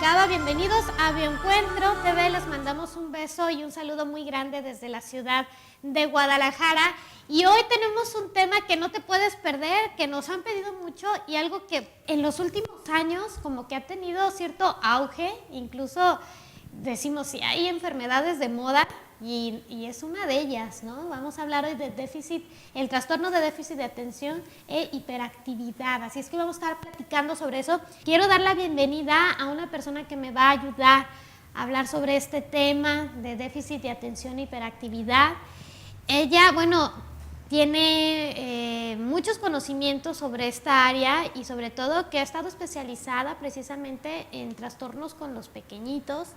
Gaba, bienvenidos a Bioencuentro TV, les mandamos un beso y un saludo muy grande desde la ciudad de Guadalajara. Y hoy tenemos un tema que no te puedes perder, que nos han pedido mucho y algo que en los últimos años como que ha tenido cierto auge, incluso decimos si hay enfermedades de moda y es una de ellas, ¿no? Vamos a hablar hoy de déficit, el trastorno de déficit de atención e hiperactividad, así es que vamos a estar platicando sobre eso. Quiero dar la bienvenida a una persona que me va a ayudar a hablar sobre este tema de déficit de atención e hiperactividad. Ella, bueno, tiene muchos conocimientos sobre esta área y sobre todo que ha estado especializada precisamente en trastornos con los pequeñitos.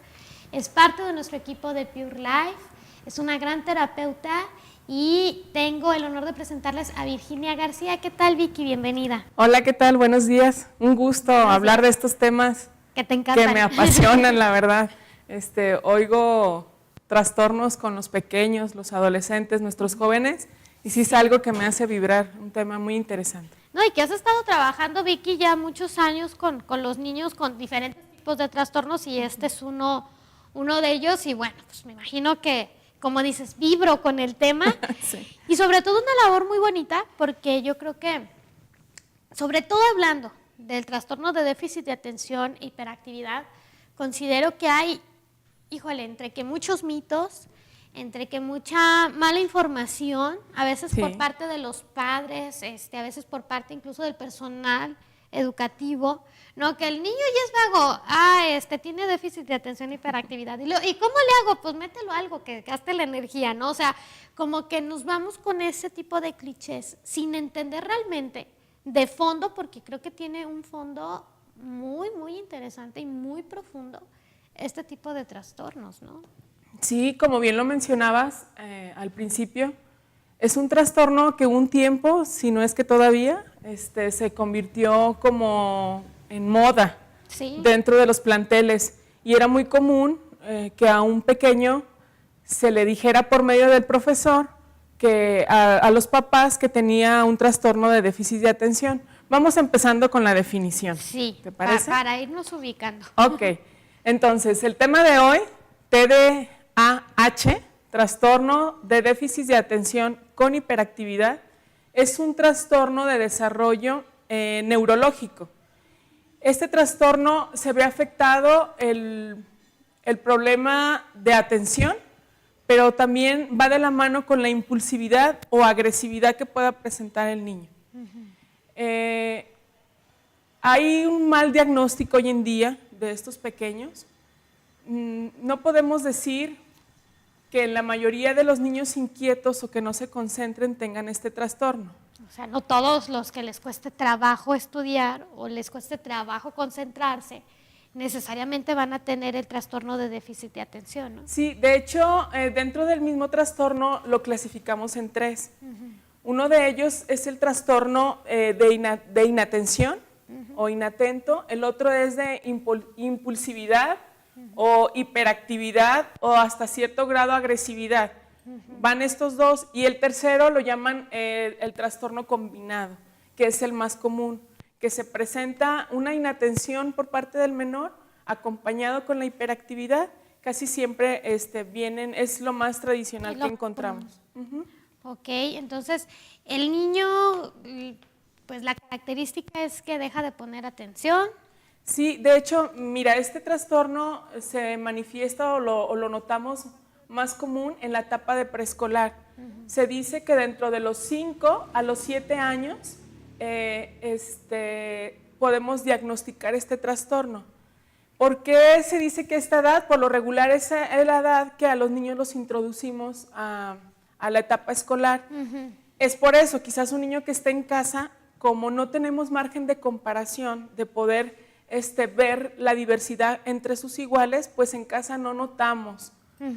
Es parte de nuestro equipo de Pure Life, es una gran terapeuta y tengo el honor de presentarles a Virginia García. ¿Qué tal, Vicky? Bienvenida. Hola, ¿qué tal? Buenos días. Un gusto hablar de estos temas que te encantan, que me apasionan, la verdad. Oigo trastornos con los pequeños, los adolescentes, nuestros jóvenes, y sí es algo que me hace vibrar, un tema muy interesante. No, y que has estado trabajando, Vicky, ya muchos años con los niños con diferentes tipos de trastornos y este es uno de ellos y bueno, pues me imagino que, como dices, vibro con el tema. Sí. Y sobre todo una labor muy bonita porque yo creo que, sobre todo hablando del trastorno de déficit de atención e hiperactividad, considero que hay, híjole, entre que muchos mitos, entre que mucha mala información, a veces sí, por parte de los padres, a veces por parte incluso del personal educativo, no, que el niño ya es vago, tiene déficit de atención y hiperactividad, ¿y cómo le hago? Pues mételo algo que gaste la energía, ¿no? O sea, como que nos vamos con ese tipo de clichés sin entender realmente de fondo, porque creo que tiene un fondo muy, muy interesante y muy profundo este tipo de trastornos, ¿no? Sí, como bien lo mencionabas al principio, es un trastorno que un tiempo, si no es que todavía, se convirtió como en moda, sí, dentro de los planteles y era muy común que a un pequeño se le dijera por medio del profesor que a los papás que tenía un trastorno de déficit de atención. Vamos empezando con la definición. Sí, ¿te parece? Para irnos ubicando. Ok, entonces el tema de hoy, TDAH, trastorno de déficit de atención con hiperactividad, es un trastorno de desarrollo neurológico. Este trastorno se ve afectado el problema de atención, pero también va de la mano con la impulsividad o agresividad que pueda presentar el niño. Hay un mal diagnóstico hoy en día de estos pequeños. No podemos decir que la mayoría de los niños inquietos o que no se concentren tengan este trastorno. O sea, no todos los que les cueste trabajo estudiar o les cueste trabajo concentrarse necesariamente van a tener el trastorno de déficit de atención, ¿no? Sí, de hecho, dentro del mismo trastorno lo clasificamos en tres. Uno de ellos es el trastorno de inatención o inatento, el otro es de impulsividad o hiperactividad o hasta cierto grado agresividad. Van estos dos y el tercero lo llaman el trastorno combinado, que es el más común, que se presenta una inatención por parte del menor acompañado con la hiperactividad, casi siempre es lo más tradicional que encontramos. Ok, entonces el niño, pues la característica es que deja de poner atención. Sí, de hecho, mira, este trastorno se manifiesta o lo notamos más común en la etapa de preescolar. Se dice que dentro de los 5 a los 7 años podemos diagnosticar este trastorno. ¿Por qué se dice que esta edad? Por lo regular es la edad que a los niños los introducimos a la etapa escolar. Es por eso, quizás un niño que esté en casa, como no tenemos margen de comparación, de poder ver la diversidad entre sus iguales, pues en casa no notamos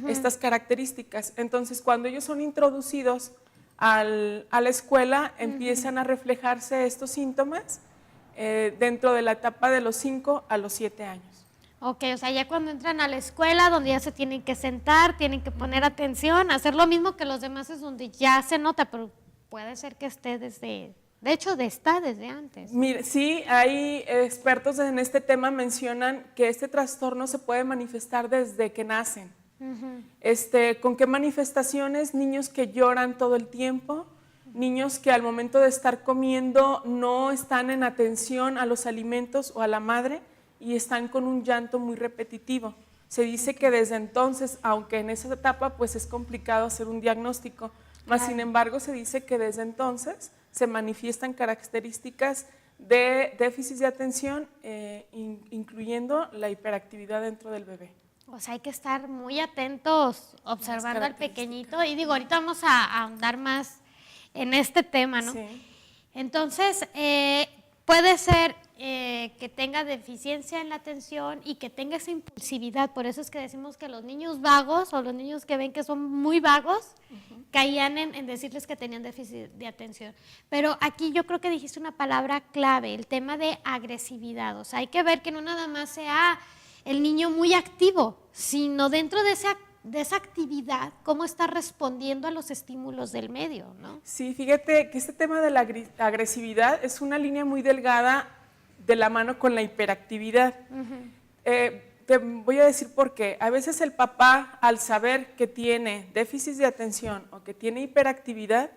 estas características. Entonces, cuando ellos son introducidos a la escuela, empiezan a reflejarse estos síntomas dentro de la etapa de los 5 a los 7 años. Ok, o sea, ya cuando entran a la escuela, donde ya se tienen que sentar, tienen que poner atención, hacer lo mismo que los demás es donde ya se nota, pero puede ser que esté desde De hecho, está desde antes. Mire, sí, hay expertos en este tema mencionan que este trastorno se puede manifestar desde que nacen. ¿Con qué manifestaciones? Niños que lloran todo el tiempo, niños que al momento de estar comiendo no están en atención a los alimentos o a la madre y están con un llanto muy repetitivo. Se dice que desde entonces, aunque en esa etapa pues es complicado hacer un diagnóstico, más sin embargo se dice que desde entonces se manifiestan características de déficit de atención, incluyendo la hiperactividad dentro del bebé. O sea, hay que estar muy atentos observando al pequeñito. Y digo, ahorita vamos a ahondar más en este tema, ¿no? Sí. Entonces, puede ser que tenga deficiencia en la atención y que tenga esa impulsividad. Por eso es que decimos que los niños vagos o los niños que ven que son muy vagos caían en decirles que tenían déficit de atención. Pero aquí yo creo que dijiste una palabra clave, el tema de agresividad. O sea, hay que ver que no nada más sea el niño muy activo, sino dentro de esa actividad, cómo está respondiendo a los estímulos del medio, ¿no? Sí, fíjate que este tema de la agresividad es una línea muy delgada de la mano con la hiperactividad. Te voy a decir por qué. A veces el papá, al saber que tiene déficit de atención o que tiene hiperactividad,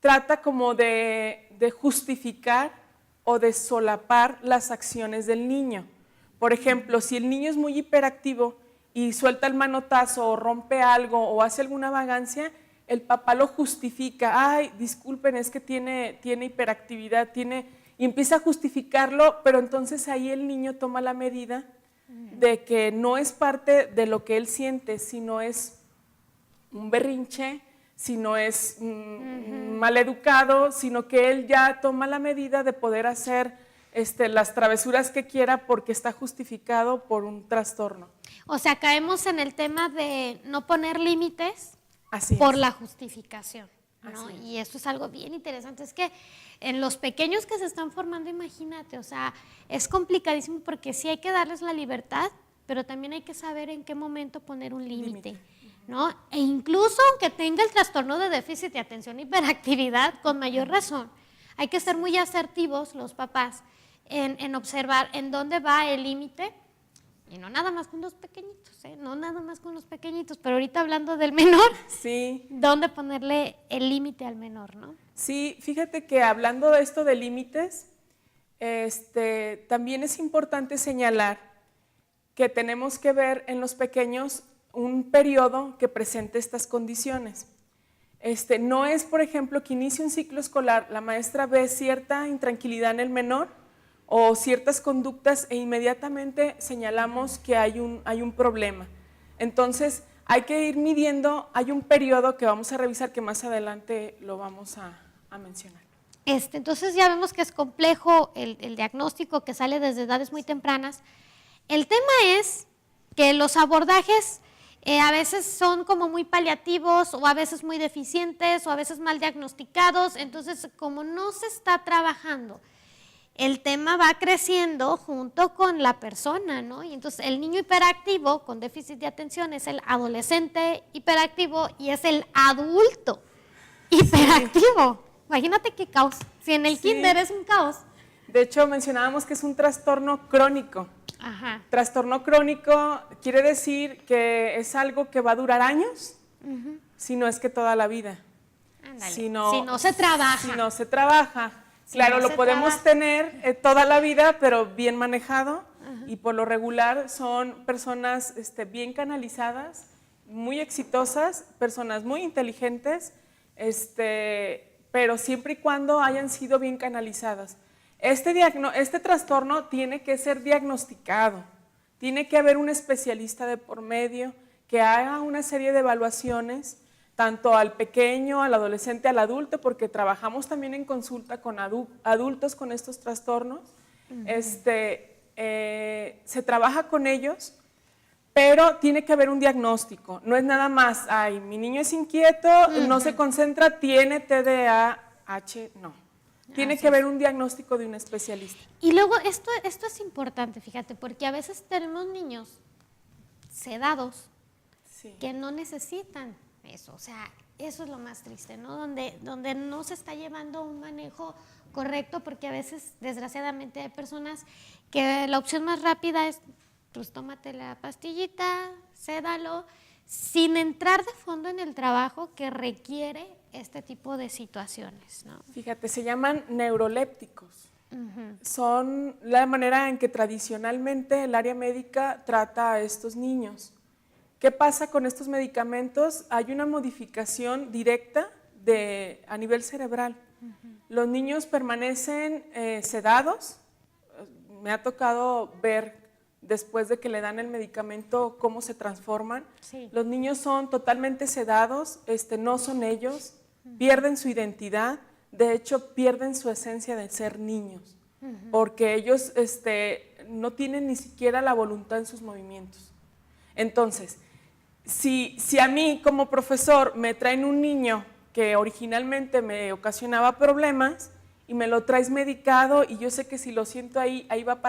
trata como de justificar o de solapar las acciones del niño. Por ejemplo, si el niño es muy hiperactivo y suelta el manotazo o rompe algo o hace alguna vagancia, el papá lo justifica. Ay, disculpen, es que tiene hiperactividad, y empieza a justificarlo, pero entonces ahí el niño toma la medida de que no es parte de lo que él siente, sino es un berrinche, sino es maleducado, sino que él ya toma la medida de poder hacer las travesuras que quiera porque está justificado por un trastorno. O sea, caemos en el tema de no poner límites por la justificación, ¿no? Y eso es algo bien interesante. Es que en los pequeños que se están formando, imagínate, o sea, es complicadísimo porque sí hay que darles la libertad, pero también hay que saber en qué momento poner un límite, ¿no? E incluso aunque tenga el trastorno de déficit de atención e hiperactividad, con mayor razón, hay que ser muy asertivos los papás en observar en dónde va el límite. Y no nada más con los pequeñitos, no nada más con los pequeñitos, pero ahorita hablando del menor, sí. ¿Dónde ponerle el límite al menor, no? Sí, fíjate que hablando de esto de límites, también es importante señalar que tenemos que ver en los pequeños un periodo que presente estas condiciones. No es, por ejemplo, que inicie un ciclo escolar, la maestra ve cierta intranquilidad en el menor o ciertas conductas e inmediatamente señalamos que hay un problema. Entonces, hay que ir midiendo, hay un periodo que vamos a revisar que más adelante lo vamos a mencionar. Entonces ya vemos que es complejo el diagnóstico que sale desde edades muy tempranas. El tema es que los abordajes a veces son como muy paliativos o a veces muy deficientes o a veces mal diagnosticados, entonces como no se está trabajando, el tema va creciendo junto con la persona, ¿no? Y entonces el niño hiperactivo con déficit de atención es el adolescente hiperactivo y es el adulto hiperactivo. Imagínate qué caos. Si en el kinder es un caos. De hecho, mencionábamos que es un trastorno crónico. Ajá. Trastorno crónico quiere decir que es algo que va a durar años, si no es que toda la vida. Ándale. Si no se trabaja. Si no se trabaja. Claro, lo podemos tener toda la vida, pero bien manejado, y por lo regular son personas bien canalizadas, muy exitosas, personas muy inteligentes, pero siempre y cuando hayan sido bien canalizadas. Este trastorno tiene que ser diagnosticado, tiene que haber un especialista de por medio que haga una serie de evaluaciones, tanto al pequeño, al adolescente, al adulto, porque trabajamos también en consulta con adultos con estos trastornos. Se trabaja con ellos, pero tiene que haber un diagnóstico. No es nada más, ay, mi niño es inquieto, no se concentra, tiene TDAH, no. Tiene que haber un diagnóstico de un especialista. Y luego esto es importante, fíjate, porque a veces tenemos niños sedados que no necesitan eso, o sea, Eso es lo más triste, ¿no? Donde no se está llevando un manejo correcto, porque a veces, desgraciadamente, hay personas que la opción más rápida es, pues tómate la pastillita, cédalo, sin entrar de fondo en el trabajo que requiere este tipo de situaciones, ¿no? Fíjate, se llaman neurolépticos. Son la manera en que tradicionalmente el área médica trata a estos niños. ¿Qué pasa con estos medicamentos? Hay una modificación directa a nivel cerebral. Los niños permanecen sedados. Me ha tocado ver después de que le dan el medicamento cómo se transforman. Sí. Los niños son totalmente sedados, no son ellos, pierden su identidad, de hecho pierden su esencia de ser niños, porque ellos no tienen ni siquiera la voluntad en sus movimientos. Entonces, si a mí como profesor me traen un niño que originalmente me ocasionaba problemas y me lo traes medicado y yo sé que si lo siento ahí va a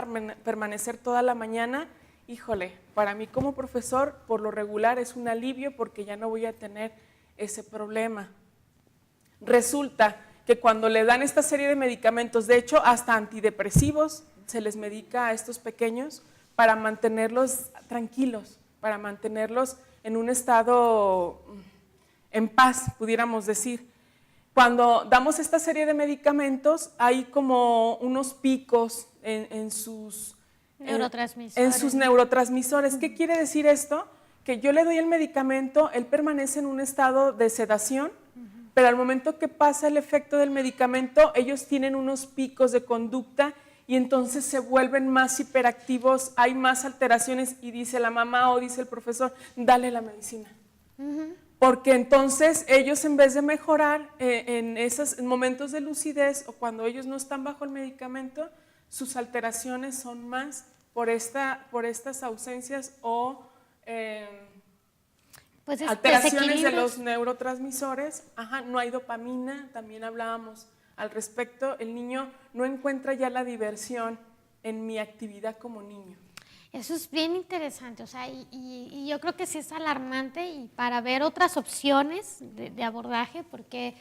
permanecer toda la mañana, híjole, para mí como profesor por lo regular es un alivio porque ya no voy a tener ese problema. Resulta que cuando le dan esta serie de medicamentos, de hecho hasta antidepresivos se les medica a estos pequeños para mantenerlos tranquilos, para mantenerlos en un estado en paz, pudiéramos decir. Cuando damos esta serie de medicamentos hay como unos picos en sus neurotransmisores. ¿Qué quiere decir esto? Que yo le doy el medicamento, él permanece en un estado de sedación, pero al momento que pasa el efecto del medicamento, ellos tienen unos picos de conducta y entonces se vuelven más hiperactivos, hay más alteraciones y dice la mamá o dice el profesor, dale la medicina. Porque entonces ellos en vez de mejorar en esos momentos de lucidez o cuando ellos no están bajo el medicamento, sus alteraciones son más por estas ausencias o pues alteraciones de los neurotransmisores. No hay dopamina, también hablábamos al respecto. El niño no encuentra ya la diversión en mi actividad como niño. Eso es bien interesante, o sea, y yo creo que sí es alarmante y para ver otras opciones de abordaje, porque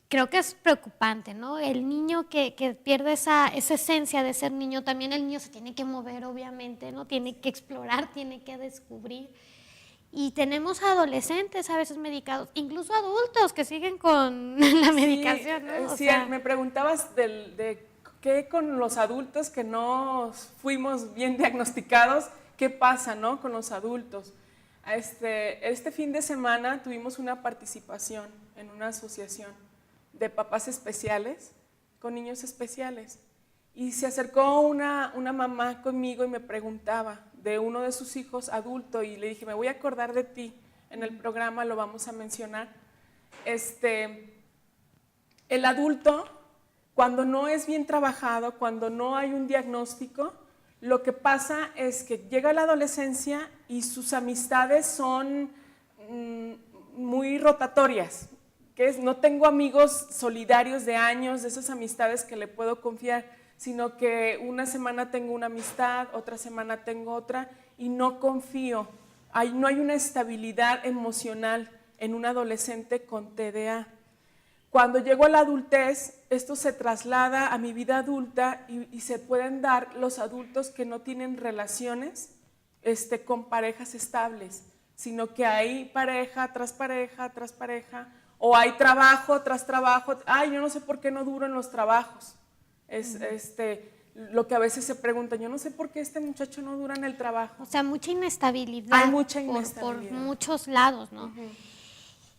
creo que es preocupante, ¿no? El niño que pierde esa esencia de ser niño, también el niño se tiene que mover, obviamente, ¿no? Tiene que explorar, tiene que descubrir. Y tenemos adolescentes a veces medicados, incluso adultos que siguen con la medicación, ¿no? Sí, me preguntabas de qué con los adultos que no fuimos bien diagnosticados, qué pasa, ¿no? Con los adultos. Este fin de semana tuvimos una participación en una asociación de papás especiales con niños especiales y se acercó una mamá conmigo y me preguntaba de uno de sus hijos adulto y le dije, me voy a acordar de ti, en el programa lo vamos a mencionar. El adulto, cuando no es bien trabajado, cuando no hay un diagnóstico, lo que pasa es que llega la adolescencia y sus amistades son muy rotatorias, que es, no tengo amigos solidarios de años, de esas amistades que le puedo confiar, sino que una semana tengo una amistad, otra semana tengo otra y no confío. No hay una estabilidad emocional en un adolescente con TDA. Cuando llego a la adultez, esto se traslada a mi vida adulta y se pueden dar los adultos que no tienen relaciones con parejas estables, sino que hay pareja tras pareja tras pareja, o hay trabajo tras trabajo. Yo no sé por qué no duro en los trabajos. Lo que a veces se pregunta, yo no sé por qué este muchacho no dura en el trabajo. O sea, mucha inestabilidad. Hay mucha inestabilidad. Por muchos lados, ¿no?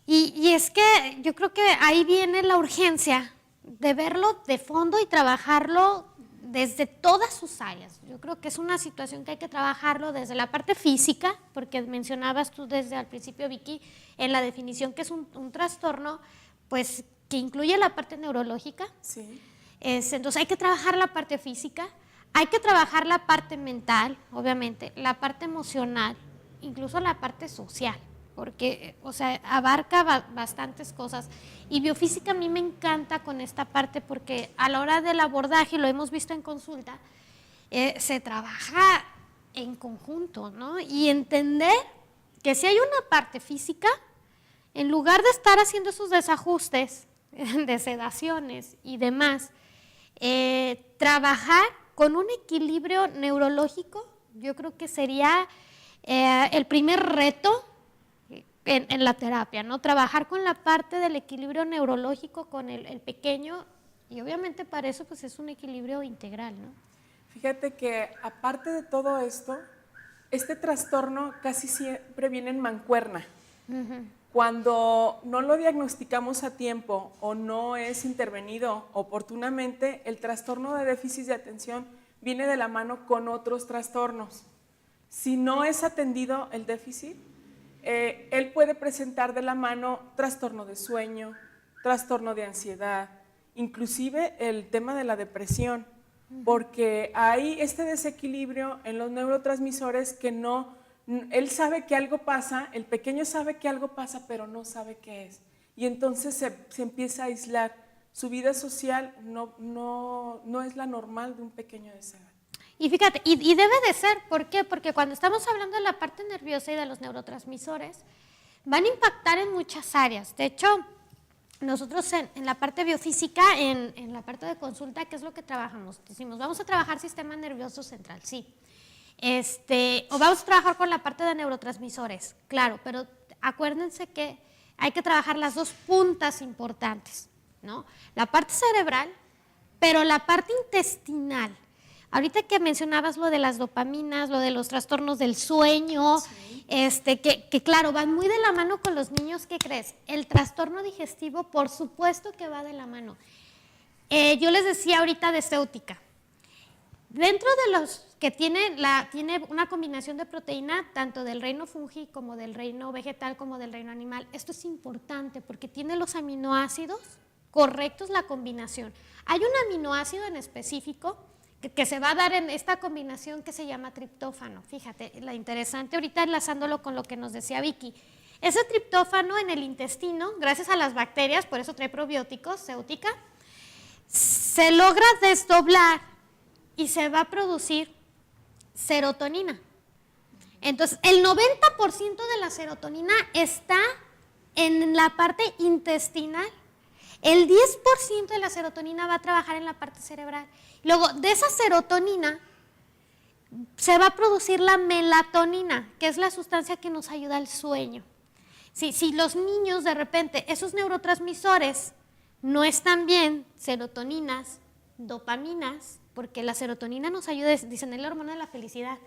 Y es que yo creo que ahí viene la urgencia de verlo de fondo y trabajarlo desde todas sus áreas. Yo creo que es una situación que hay que trabajarlo desde la parte física, porque mencionabas tú desde al principio, Vicky, en la definición que es un trastorno, pues que incluye la parte neurológica. Sí. Entonces hay que trabajar la parte física, hay que trabajar la parte mental, obviamente, la parte emocional, incluso la parte social, porque, o sea, abarca bastantes cosas. Y biofísica a mí me encanta con esta parte porque a la hora del abordaje, lo hemos visto en consulta, se trabaja en conjunto, ¿no? Y entender que si hay una parte física, en lugar de estar haciendo esos desajustes de sedaciones y demás, trabajar con un equilibrio neurológico, yo creo que sería el primer reto en la terapia, ¿no? Trabajar con la parte del equilibrio neurológico con el pequeño, y obviamente para eso pues es un equilibrio integral, ¿no? Fíjate que aparte de todo esto, este trastorno casi siempre viene en mancuerna. Cuando no lo diagnosticamos a tiempo o no es intervenido oportunamente, el trastorno de déficit de atención viene de la mano con otros trastornos. Si no es atendido el déficit, él puede presentar de la mano trastorno de sueño, trastorno de ansiedad, inclusive el tema de la depresión, porque hay este desequilibrio en los neurotransmisores que no, él sabe que algo pasa, el pequeño sabe que algo pasa, pero no sabe qué es. Y entonces se empieza a aislar. Su vida social no es la normal de un pequeño de esa edad. Y fíjate, y debe de ser, ¿por qué? Porque cuando estamos hablando de la parte nerviosa y de los neurotransmisores, van a impactar en muchas áreas. De hecho, nosotros en la parte biofísica, en la parte de consulta, ¿qué es lo que trabajamos? Decimos, vamos a trabajar sistema nervioso central, sí. O vamos a trabajar con la parte de neurotransmisores, claro, pero acuérdense que hay que trabajar las dos puntas importantes, ¿no? La parte cerebral, pero la parte intestinal. Ahorita que mencionabas lo de las dopaminas, lo de los trastornos del sueño, sí. Que claro, van muy de la mano con los niños, ¿qué crees? El trastorno digestivo, por supuesto que va de la mano. Yo les decía ahorita de céutica. Dentro de los que tiene una combinación de proteína, tanto del reino fungi como del reino vegetal como del reino animal, esto es importante porque tiene los aminoácidos correctos la combinación. Hay un aminoácido en específico que se va a dar en esta combinación que se llama triptófano. Fíjate, la interesante, ahorita enlazándolo con lo que nos decía Vicky. Ese triptófano en el intestino, gracias a las bacterias, por eso trae probióticos, céutica, se logra desdoblar y se va a producir serotonina. Entonces, el 90% de la serotonina está en la parte intestinal. El 10% de la serotonina va a trabajar en la parte cerebral. Luego, de esa serotonina se va a producir la melatonina, que es la sustancia que nos ayuda al sueño. Si los niños de repente, esos neurotransmisores no están bien, serotoninas, dopaminas, porque la serotonina nos ayuda, dicen, es la hormona de la felicidad,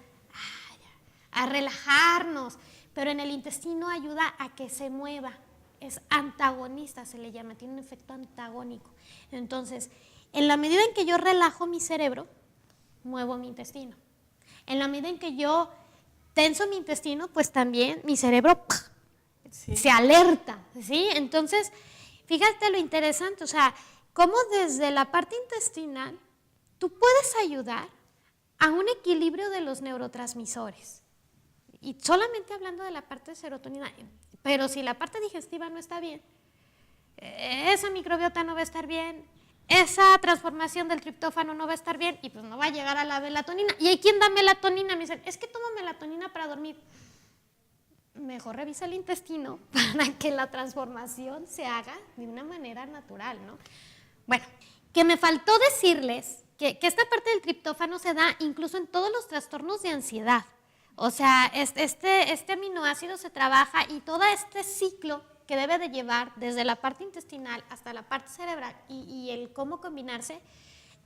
a relajarnos, pero en el intestino ayuda a que se mueva. Es antagonista, se le llama, tiene un efecto antagónico. Entonces, en la medida en que yo relajo mi cerebro, muevo mi intestino. En la medida en que yo tenso mi intestino, pues también mi cerebro se alerta, ¿sí? Entonces, fíjate lo interesante, o sea, cómo desde la parte intestinal tú puedes ayudar a un equilibrio de los neurotransmisores. Y solamente hablando de la parte de serotonina, pero si la parte digestiva no está bien, esa microbiota no va a estar bien, esa transformación del triptófano no va a estar bien y pues no va a llegar a la melatonina. ¿Y hay quien da melatonina? Me dicen, es que tomo melatonina para dormir. Mejor revisa el intestino para que la transformación se haga de una manera natural, ¿no? Bueno, que me faltó decirles que esta parte del triptófano se da incluso en todos los trastornos de ansiedad. O sea, este aminoácido se trabaja y todo este ciclo que debe de llevar desde la parte intestinal hasta la parte cerebral y el cómo combinarse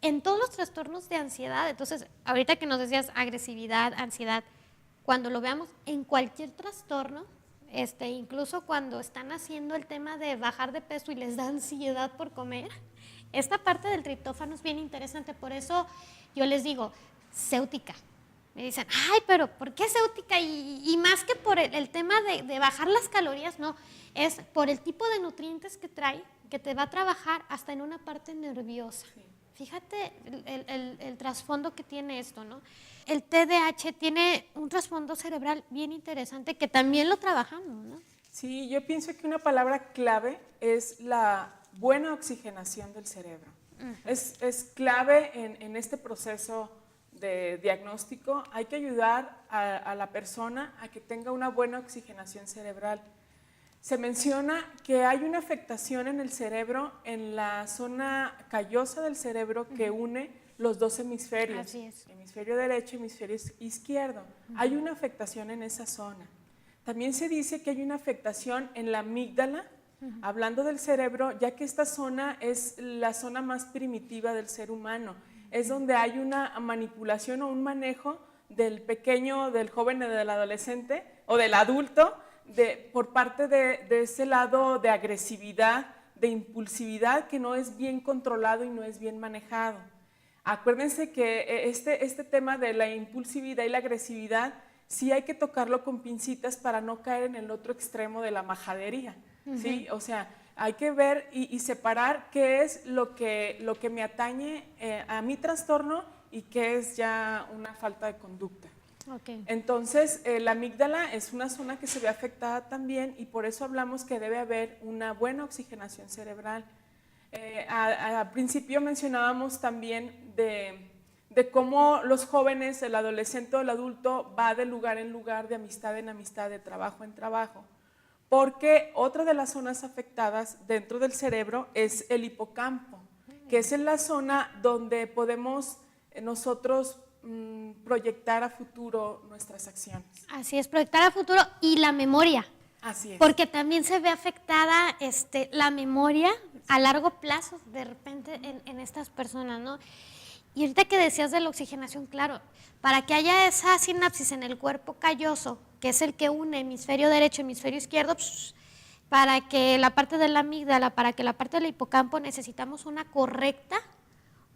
en todos los trastornos de ansiedad. Entonces, ahorita que nos decías agresividad, ansiedad, cuando lo veamos en cualquier trastorno, incluso cuando están haciendo el tema de bajar de peso y les da ansiedad por comer, esta parte del triptófano es bien interesante. Por eso yo les digo, céutica. Me dicen, ay, pero ¿por qué céutica? Y más que por el tema de bajar las calorías, no, es por el tipo de nutrientes que trae, que te va a trabajar hasta en una parte nerviosa. Sí. Fíjate el trasfondo que tiene esto, ¿no? El TDAH tiene un trasfondo cerebral bien interesante que también lo trabajamos, ¿no? Sí, yo pienso que una palabra clave es la buena oxigenación del cerebro. Es clave en este proceso de diagnóstico. Hay que ayudar a la persona a que tenga una buena oxigenación cerebral. Se menciona que hay una afectación en el cerebro, en la zona callosa del cerebro que une los dos hemisferios. Así es. Hemisferio derecho y hemisferio izquierdo. Hay una afectación en esa zona. También se dice que hay una afectación en la amígdala, hablando del cerebro, ya que esta zona es la zona más primitiva del ser humano. Es donde hay una manipulación o un manejo del pequeño, del joven o del adolescente o del adulto por parte de ese lado de agresividad, de impulsividad que no es bien controlado y no es bien manejado. Acuérdense que este tema de la impulsividad y la agresividad sí hay que tocarlo con pincitas para no caer en el otro extremo de la majadería, ¿sí? O sea, hay que ver y separar qué es lo que me atañe a mi trastorno y qué es ya una falta de conducta. Okay. Entonces, la amígdala es una zona que se ve afectada también y por eso hablamos que debe haber una buena oxigenación cerebral. Al principio mencionábamos también de cómo los jóvenes, el adolescente o el adulto va de lugar en lugar, de amistad en amistad, de trabajo en trabajo, porque otra de las zonas afectadas dentro del cerebro es el hipocampo, que es en la zona donde podemos nosotros proyectar a futuro nuestras acciones. Así es, proyectar a futuro y la memoria. Así es. Porque también se ve afectada la memoria a largo plazo de repente en estas personas, ¿no? Y ahorita que decías de la oxigenación, claro, para que haya esa sinapsis en el cuerpo calloso, que es el que une hemisferio derecho y hemisferio izquierdo, para que la parte de la amígdala, para que la parte del hipocampo necesitamos una correcta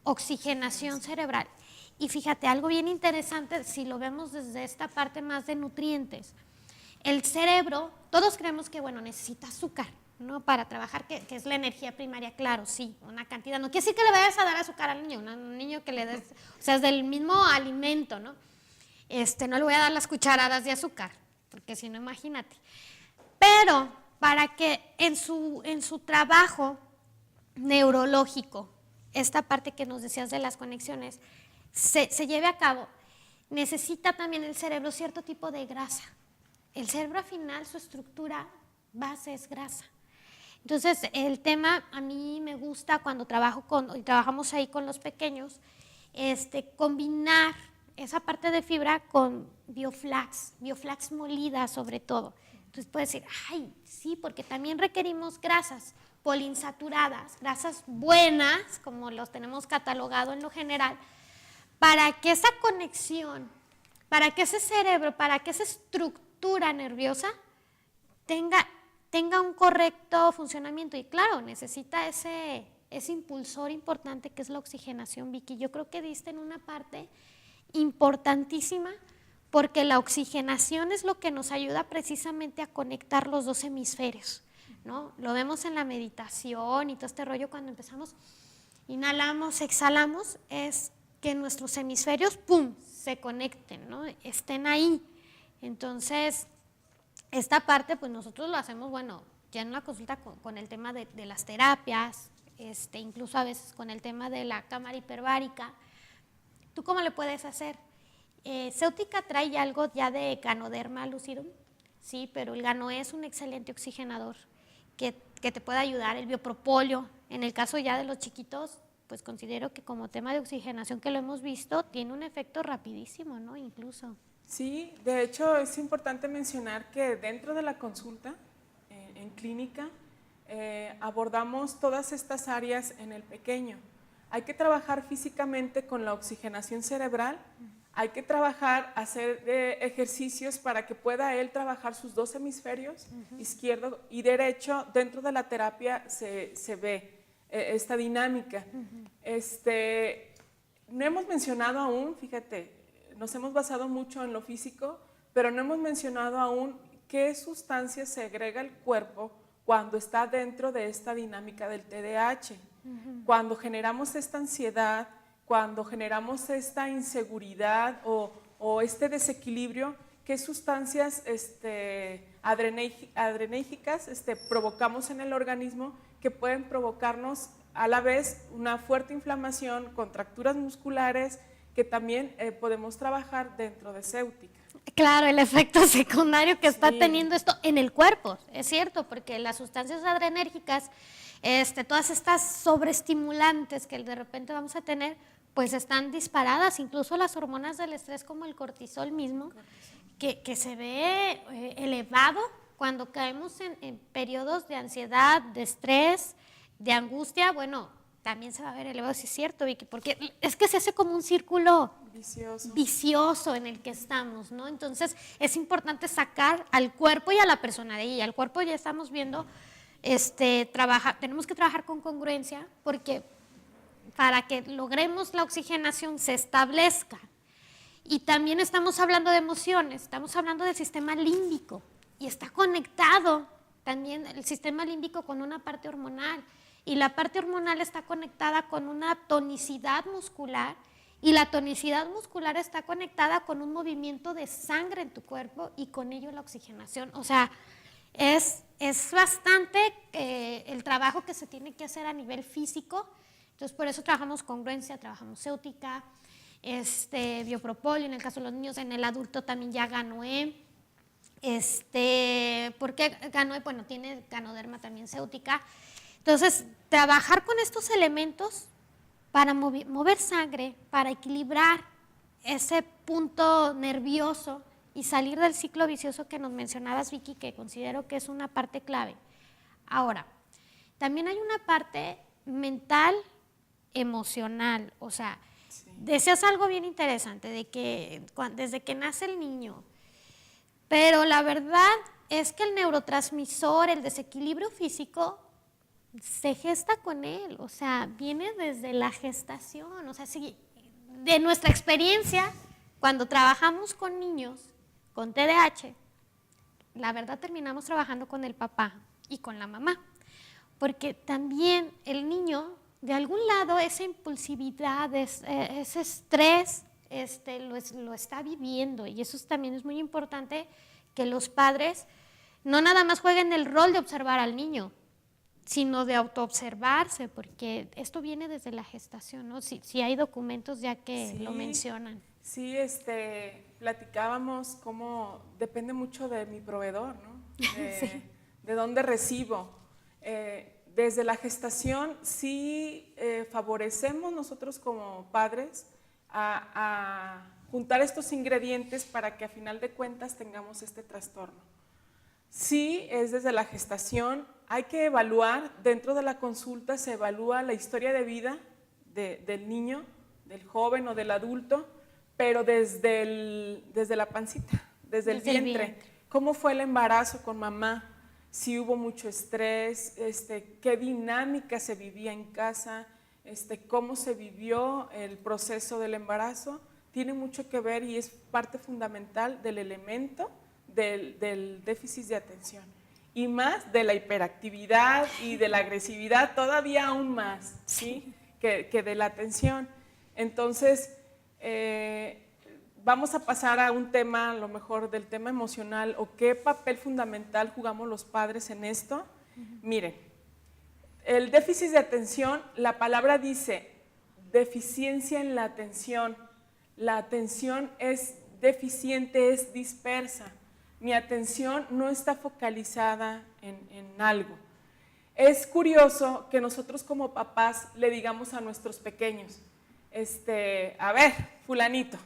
oxigenación cerebral. Y fíjate, algo bien interesante, si lo vemos desde esta parte más de nutrientes, el cerebro, todos creemos que, bueno, necesita azúcar, ¿no? Para trabajar, que es la energía primaria, claro, sí, una cantidad. No quiere decir que le vayas a dar azúcar al niño, un niño que le des, o sea, es del mismo alimento, ¿no? No le voy a dar las cucharadas de azúcar, porque si no, imagínate. Pero para que en su trabajo neurológico, esta parte que nos decías de las conexiones, se lleve a cabo, necesita también el cerebro cierto tipo de grasa. El cerebro al final, su estructura base es grasa. Entonces, el tema a mí me gusta cuando trabajamos ahí con los pequeños, combinar esa parte de fibra con bioflax molida sobre todo. Entonces puedes decir, ay, sí, porque también requerimos grasas poliinsaturadas, grasas buenas, como los tenemos catalogado en lo general, para que esa conexión, para que ese cerebro, para que esa estructura nerviosa tenga un correcto funcionamiento. Y claro, necesita ese impulsor importante que es la oxigenación, Vicky. Yo creo que diste en una parte importantísima, porque la oxigenación es lo que nos ayuda precisamente a conectar los dos hemisferios, ¿no? Lo vemos en la meditación y todo este rollo cuando empezamos, inhalamos, exhalamos, es que nuestros hemisferios, ¡pum!, se conecten, ¿no? Estén ahí. Entonces, esta parte, pues nosotros lo hacemos, bueno, ya en una consulta con el tema de las terapias, incluso a veces con el tema de la cámara hiperbárica. ¿Tú cómo le puedes hacer? Ceutica trae algo ya de Ganoderma lucidum, sí, pero el Gano es un excelente oxigenador que te puede ayudar. El biopropóleo, en el caso ya de los chiquitos, pues considero que como tema de oxigenación que lo hemos visto, tiene un efecto rapidísimo, ¿no? Incluso. Sí, de hecho es importante mencionar que dentro de la consulta, en clínica, abordamos todas estas áreas en el pequeño. Hay que trabajar físicamente con la oxigenación cerebral, hay que trabajar, hacer ejercicios para que pueda él trabajar sus dos hemisferios, izquierdo y derecho. Dentro de la terapia se ve esta dinámica. No hemos mencionado aún, fíjate, nos hemos basado mucho en lo físico, pero no hemos mencionado aún qué sustancias segrega el cuerpo cuando está dentro de esta dinámica del TDAH. Cuando generamos esta ansiedad, cuando generamos esta inseguridad o este desequilibrio, ¿qué sustancias adrenérgicas provocamos en el organismo que pueden provocarnos a la vez una fuerte inflamación, contracturas musculares, que también podemos trabajar dentro de Ceutica? Claro, el efecto secundario que está teniendo esto en el cuerpo, es cierto, porque las sustancias adrenérgicas, todas estas sobreestimulantes que de repente vamos a tener, pues están disparadas, incluso las hormonas del estrés como el cortisol mismo, que se ve elevado cuando caemos en periodos de ansiedad, de estrés, de angustia. Bueno, también se va a ver elevado, sí es cierto, Vicky, porque es que se hace como un círculo vicioso en el que estamos, ¿no? Entonces es importante sacar al cuerpo y a la persona de ahí. Al cuerpo ya estamos viendo, tenemos que trabajar con congruencia, porque para que logremos la oxigenación se establezca. Y también estamos hablando de emociones, estamos hablando del sistema límbico, y está conectado también el sistema límbico con una parte hormonal, y la parte hormonal está conectada con una tonicidad muscular, y la tonicidad muscular está conectada con un movimiento de sangre en tu cuerpo y con ello la oxigenación. O sea, es bastante el trabajo que se tiene que hacer a nivel físico. Entonces, por eso trabajamos congruencia, trabajamos éutica, biopropóleo en el caso de los niños, en el adulto también ya ganoé. ¿Por qué ganoé? Bueno, tiene ganoderma también céutica. Entonces, trabajar con estos elementos para mover sangre, para equilibrar ese punto nervioso y salir del ciclo vicioso que nos mencionabas, Vicky, que considero que es una parte clave. Ahora, también hay una parte mental, emocional, o sea, decías algo bien interesante, de que desde que nace el niño, pero la verdad es que el neurotransmisor, el desequilibrio físico, se gesta con él, o sea, viene desde la gestación, o sea, sí, de nuestra experiencia, cuando trabajamos con niños con TDAH, la verdad terminamos trabajando con el papá y con la mamá, porque también el niño, de algún lado, esa impulsividad, ese estrés, lo está viviendo, y eso también es muy importante, que los padres no nada más jueguen el rol de observar al niño, sino de autoobservarse, porque esto viene desde la gestación, ¿no? Sí hay documentos ya que lo mencionan. Sí, platicábamos cómo depende mucho de mi proveedor, ¿no? De dónde recibo. Desde la gestación sí favorecemos nosotros como padres a juntar estos ingredientes para que a final de cuentas tengamos este trastorno. Sí, es desde la gestación. Hay que evaluar, dentro de la consulta se evalúa la historia de vida del niño, del joven o del adulto, pero desde la pancita, desde el vientre. ¿Cómo fue el embarazo con mamá? Si hubo mucho estrés, qué dinámica se vivía en casa, cómo se vivió el proceso del embarazo, tiene mucho que ver y es parte fundamental del elemento del déficit de atención, y más de la hiperactividad y de la agresividad, todavía aún más, ¿sí? que de la atención. Entonces, vamos a pasar a un tema, a lo mejor del tema emocional, o qué papel fundamental jugamos los padres en esto. Miren, el déficit de atención, la palabra dice deficiencia en la atención. La atención es deficiente, es dispersa. Mi atención no está focalizada en algo. Es curioso que nosotros como papás le digamos a nuestros pequeños, a ver, fulanito,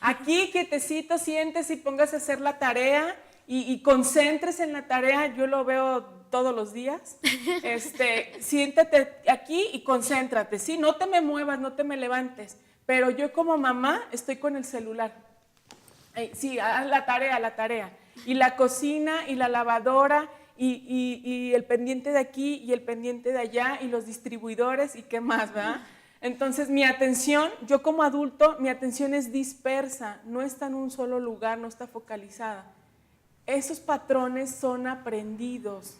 aquí quietecito, siéntese y póngase a hacer la tarea y concéntrese en la tarea. Yo lo veo todos los días. Siéntate aquí y concéntrate, ¿sí? No te me muevas, no te me levantes. Pero yo como mamá estoy con el celular. Sí, haz la tarea. Y la cocina y la lavadora y el pendiente de aquí y el pendiente de allá y los distribuidores y qué más, ¿verdad? Entonces mi atención, yo como adulto, mi atención es dispersa, no está en un solo lugar, no está focalizada. Esos patrones son aprendidos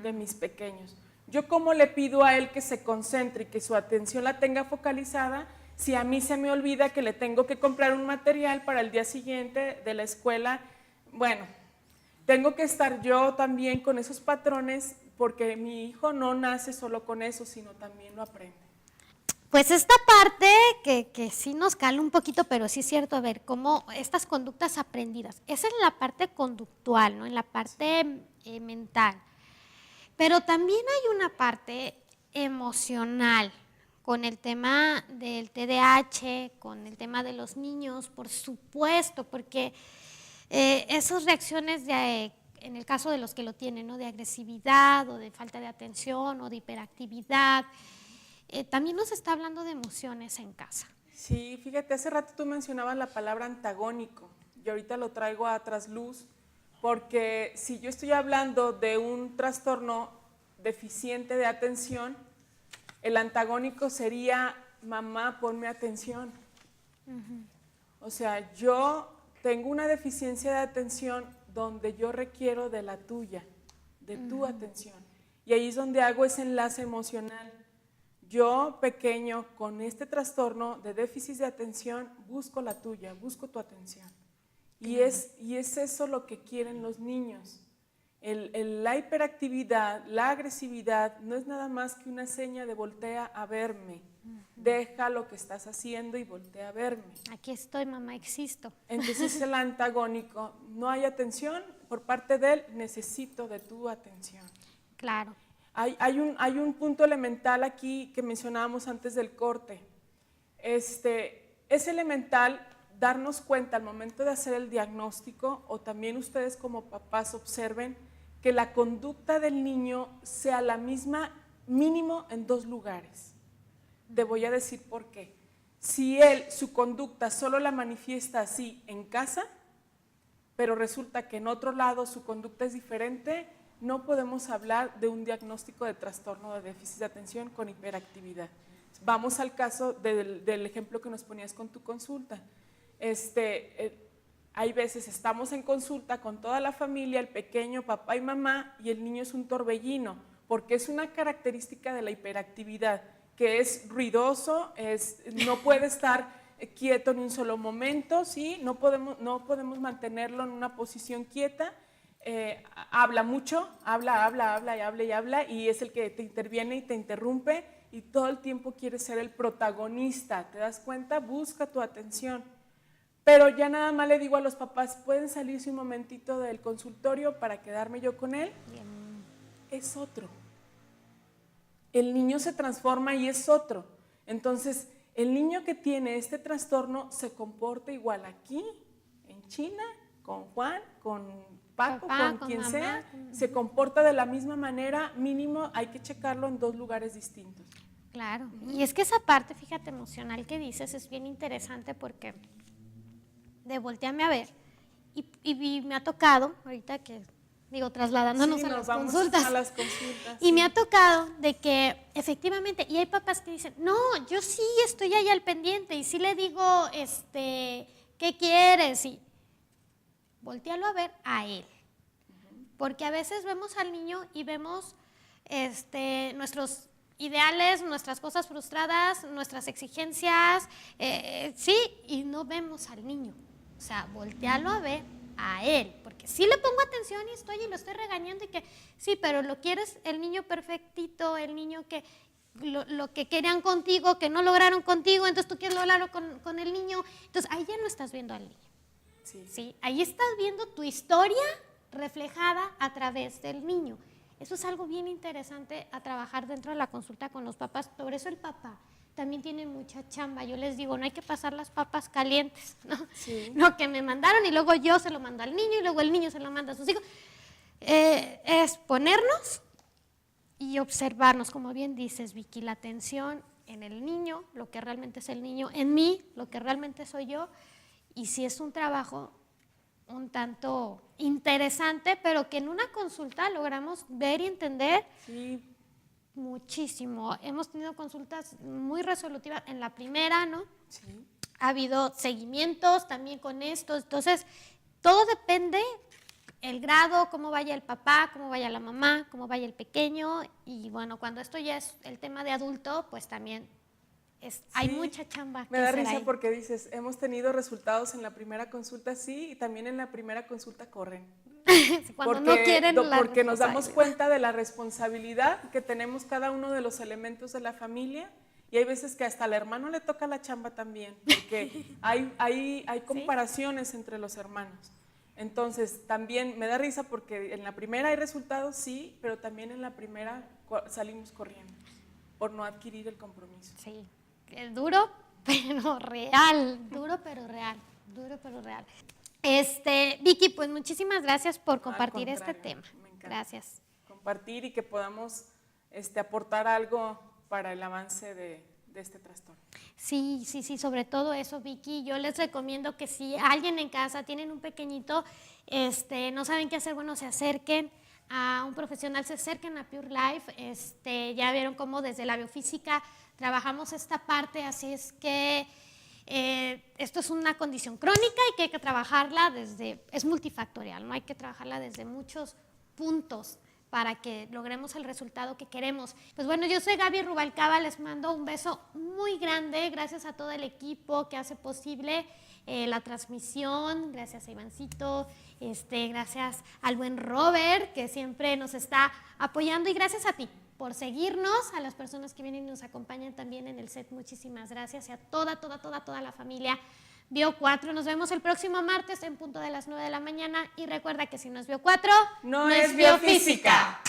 de mis pequeños. Yo como le pido a él que se concentre y que su atención la tenga focalizada, si a mí se me olvida que le tengo que comprar un material para el día siguiente de la escuela. Bueno, tengo que estar yo también con esos patrones, porque mi hijo no nace solo con eso, sino también lo aprende. Pues esta parte que sí nos cala un poquito, pero sí es cierto, a ver, cómo estas conductas aprendidas, esa es la parte conductual, ¿no? En la parte mental. Pero también hay una parte emocional con el tema del TDAH, con el tema de los niños, por supuesto, porque esas reacciones en el caso de los que lo tienen, ¿no? De agresividad o de falta de atención o de hiperactividad, también nos está hablando de emociones en casa. Sí, fíjate, hace rato tú mencionabas la palabra antagónico y ahorita lo traigo a trasluz porque si yo estoy hablando de un trastorno deficiente de atención, el antagónico sería mamá, ponme atención. O sea, yo tengo una deficiencia de atención donde yo requiero de la tuya, de tu atención. Y ahí es donde hago ese enlace emocional. Yo, pequeño, con este trastorno de déficit de atención, busco la tuya, busco tu atención. Y es eso lo que quieren los niños. La hiperactividad, la agresividad, no es nada más que una seña de voltea a verme. Deja lo que estás haciendo y voltea a verme. Aquí estoy, mamá, existo. Entonces el antagónico, no hay atención por parte de él, necesito de tu atención. Claro. Hay un punto elemental aquí que mencionábamos antes del corte. Es elemental darnos cuenta al momento de hacer el diagnóstico, o también ustedes como papás observen que la conducta del niño sea la misma mínimo en 2 lugares. Te voy a decir por qué. Si su conducta solo la manifiesta así en casa, pero resulta que en otro lado su conducta es diferente, no podemos hablar de un diagnóstico de trastorno de déficit de atención con hiperactividad. Vamos al caso del ejemplo que nos ponías con tu consulta. Hay veces estamos en consulta con toda la familia, el pequeño, papá y mamá, y el niño es un torbellino, porque es una característica de la hiperactividad, que es ruidoso, no puede estar quieto en un solo momento, ¿sí? No podemos mantenerlo en una posición quieta. Habla mucho, habla, y es el que te interviene y te interrumpe, y todo el tiempo quiere ser el protagonista. ¿Te das cuenta? Busca tu atención. Pero ya nada más le digo a los papás, ¿pueden salirse un momentito del consultorio para quedarme yo con él? Bien. Es otro. El niño se transforma y es otro. Entonces, el niño que tiene este trastorno se comporta igual aquí, en China, con Juan, con Paco, Papá, con quien mamá, sea, se comporta de la misma manera, mínimo hay que checarlo en 2 lugares distintos. Claro. Y es que esa parte, fíjate, emocional que dices es bien interesante porque de voltearme a ver y me ha tocado, ahorita que digo, trasladándonos Sí, a nos las vamos consultas. a las consultas. Y me ha tocado de que efectivamente, y hay papás que dicen, no, yo sí estoy ahí al pendiente y sí le digo, ¿qué quieres? Y voltealo a ver a él. Porque a veces vemos al niño y vemos nuestros ideales, nuestras cosas frustradas, nuestras exigencias, sí, y no vemos al niño. O sea, voltealo a ver a él, porque sí le pongo atención y lo estoy regañando y que sí, pero lo quieres el niño perfectito, el niño que lo que querían contigo, que no lograron contigo, entonces tú quieres lograrlo con el niño, entonces ahí ya no estás viendo al niño. Sí. ¿Sí? Ahí estás viendo tu historia reflejada a través del niño. Eso es algo bien interesante a trabajar dentro de la consulta con los papás, por eso el papá también tiene mucha chamba. Yo les digo, no hay que pasar las papas calientes, ¿no? Sí. No, que me mandaron y luego yo se lo mando al niño y luego el niño se lo manda a sus hijos. Es ponernos y observarnos, como bien dices, Vicky, la atención en el niño, lo que realmente es el niño, en mí, lo que realmente soy yo, y si es un trabajo un tanto interesante, pero que en una consulta logramos ver y entender. Sí. Muchísimo. Hemos tenido consultas muy resolutivas en la primera, ¿no? Sí. Ha habido seguimientos también con esto. Entonces, todo depende el grado, cómo vaya el papá, cómo vaya la mamá, cómo vaya el pequeño. Y bueno, cuando esto ya es el tema de adulto, pues también hay mucha chamba. Me da risa porque dices, hemos tenido resultados en la primera consulta, sí, y también en la primera consulta corren. Cuando no quieren porque nos damos cuenta de la responsabilidad que tenemos cada uno de los elementos de la familia Y hay veces que hasta al hermano le toca la chamba también, porque hay comparaciones entre los hermanos. Entonces, también me da risa porque en la primera hay resultados, sí, pero también en la primera salimos corriendo por no adquirir el compromiso. Sí, es duro, pero real, duro, pero real, duro, pero real. Vicky, pues muchísimas gracias por compartir este tema. Me encanta gracias. compartir y que podamos aportar algo para el avance de este trastorno. Sí, sobre todo eso, Vicky. Yo les recomiendo que si alguien en casa tienen un pequeñito, no saben qué hacer, bueno, se acerquen a un profesional, se acerquen a Pure Life. Ya vieron cómo desde la biofísica trabajamos esta parte, así es que esto es una condición crónica y que hay que trabajarla es multifactorial, ¿no? Hay que trabajarla desde muchos puntos para que logremos el resultado que queremos. Pues bueno, yo soy Gaby Rubalcaba, les mando un beso muy grande, gracias a todo el equipo que hace posible la transmisión, gracias a Ivancito, gracias al buen Robert, que siempre nos está apoyando, y gracias a ti por seguirnos, a las personas que vienen y nos acompañan también en el set, muchísimas gracias, y a toda la familia Bio 4. Nos vemos el próximo martes en punto de las 9 de la mañana, y recuerda que si no es Bio 4, no es biofísica.